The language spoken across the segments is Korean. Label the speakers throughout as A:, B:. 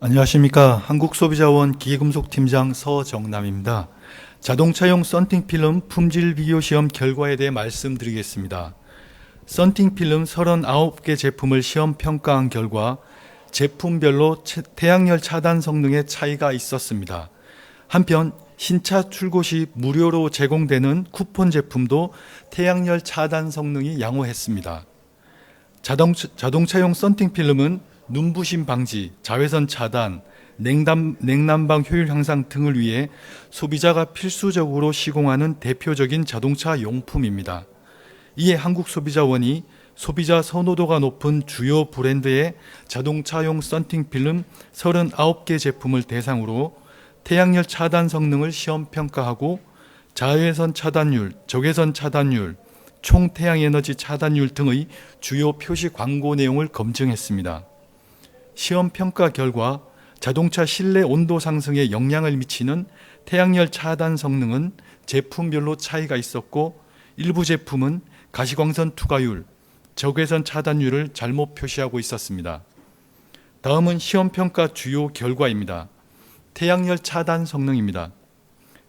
A: 안녕하십니까. 한국소비자원 기계금속팀장 서정남입니다. 자동차용 썬팅필름 품질 비교 시험 결과에 대해 말씀드리겠습니다. 썬팅필름 39개 제품을 시험 평가한 결과 제품별로 태양열 차단 성능의 차이가 있었습니다. 한편 신차 출고 시 무료로 제공되는 쿠폰 제품도 태양열 차단 성능이 양호했습니다. 자동차용 썬팅필름은 눈부심 방지, 자외선 차단, 냉난방 효율 향상 등을 위해 소비자가 필수적으로 시공하는 대표적인 자동차 용품입니다. 이에 한국소비자원이 소비자 선호도가 높은 주요 브랜드의 자동차용 썬팅필름 39개 제품을 대상으로 태양열 차단 성능을 시험 평가하고 자외선 차단율, 적외선 차단율, 총 태양에너지 차단율 등의 주요 표시 광고 내용을 검증했습니다. 시험 평가 결과 자동차 실내 온도 상승에 영향을 미치는 태양열 차단 성능은 제품별로 차이가 있었고 일부 제품은 가시광선 투과율, 적외선 차단율을 잘못 표시하고 있었습니다. 다음은 시험 평가 주요 결과입니다. 태양열 차단 성능입니다.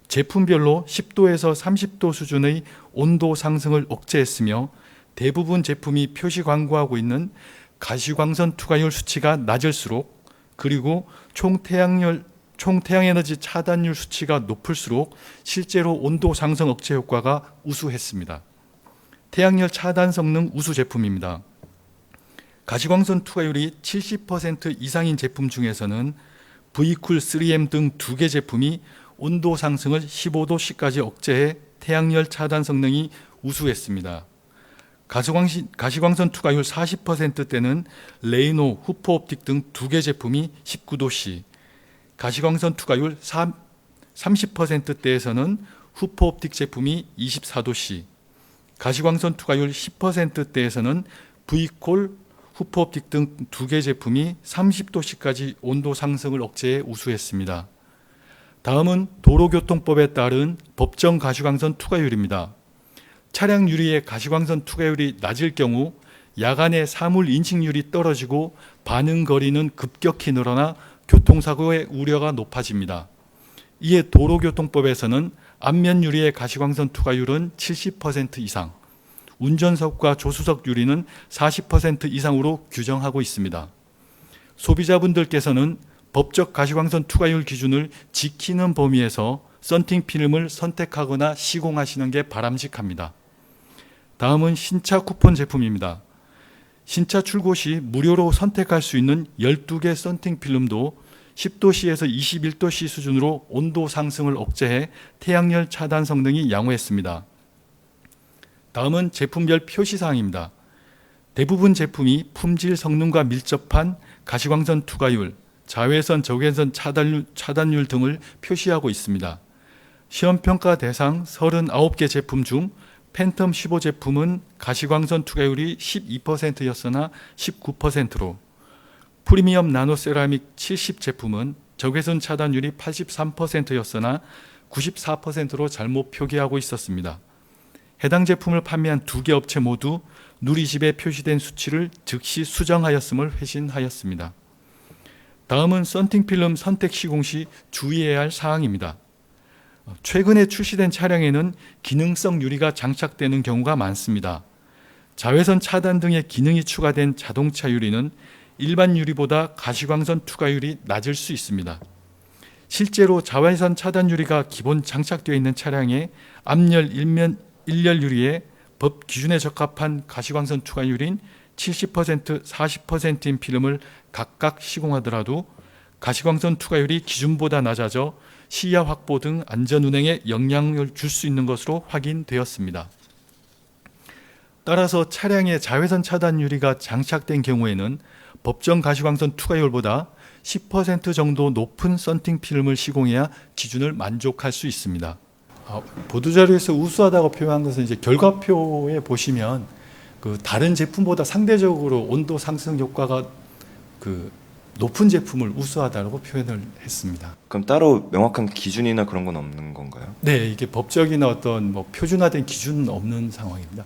A: 제품별로 10도에서 30도 수준의 온도 상승을 억제했으며 대부분 제품이 표시 광고하고 있는 가시광선 투과율 수치가 낮을수록 그리고 총 태양에너지 차단율 수치가 높을수록 실제로 온도 상승 억제 효과가 우수했습니다. 태양열 차단 성능 우수 제품입니다. 가시광선 투과율이 70% 이상인 제품 중에서는 V쿨 3M 등 2개 제품이 온도 상승을 15도씨까지 억제해 태양열 차단 성능이 우수했습니다. 가시광선 투과율 40%대는 레이노, 후퍼옵틱 등 2개 제품이 19도씨, 가시광선 투과율 30%대에서는 후퍼옵틱 제품이 24도씨, 가시광선 투과율 10%대에서는 V콜, 후퍼옵틱 등 2개 제품이 30도씨까지 온도 상승을 억제해 우수했습니다. 다음은 도로교통법에 따른 법정 가시광선 투과율입니다. 차량 유리의 가시광선 투과율이 낮을 경우 야간에 사물 인식률이 떨어지고 반응 거리는 급격히 늘어나 교통사고의 우려가 높아집니다. 이에 도로교통법에서는 앞면 유리의 가시광선 투과율은 70% 이상, 운전석과 조수석 유리는 40% 이상으로 규정하고 있습니다. 소비자분들께서는 법적 가시광선 투과율 기준을 지키는 범위에서 썬팅 필름을 선택하거나 시공하시는 게 바람직합니다. 다음은 신차 쿠폰 제품입니다. 신차 출고 시 무료로 선택할 수 있는 12개 썬팅 필름도 10도씨에서 21도씨 수준으로 온도 상승을 억제해 태양열 차단 성능이 양호했습니다. 다음은 제품별 표시사항입니다. 대부분 제품이 품질 성능과 밀접한 가시광선 투과율, 자외선, 적외선 차단율 등을 표시하고 있습니다. 시험평가 대상 39개 제품 중 팬텀 15 제품은 가시광선 투과율이 12%였으나 19%로, 프리미엄 나노세라믹 70 제품은 적외선 차단율이 83%였으나 94%로 잘못 표기하고 있었습니다. 해당 제품을 판매한 2개 업체 모두 누리집에 표시된 수치를 즉시 수정하였음을 회신하였습니다. 다음은 썬팅 필름 선택 시공 시 주의해야 할 사항입니다. 최근에 출시된 차량에는 기능성 유리가 장착되는 경우가 많습니다. 자외선 차단 등의 기능이 추가된 자동차 유리는 일반 유리보다 가시광선 투과율이 낮을 수 있습니다. 실제로 자외선 차단 유리가 기본 장착되어 있는 차량의 앞열, 일열 유리에 법 기준에 적합한 가시광선 투과율인 70%, 40%인 필름을 각각 시공하더라도 가시광선 투과율이 기준보다 낮아져 시야 확보 등 안전운행에 영향을 줄 수 있는 것으로 확인되었습니다. 따라서 차량에 자외선 차단 유리가 장착된 경우에는 법정 가시광선 투과율보다 10% 정도 높은 썬팅 필름을 시공해야 기준을 만족할 수 있습니다. 보도자료에서 우수하다고 표현한 것은 이제 결과표에 보시면 다른 제품보다 상대적으로 온도 상승 효과가 높은 제품을 우수하다고 표현을 했습니다.
B: 그럼 따로 명확한 기준이나 그런 건 없는 건가요?
A: 네, 이게 법적이나 어떤 표준화된 기준은 없는 상황입니다.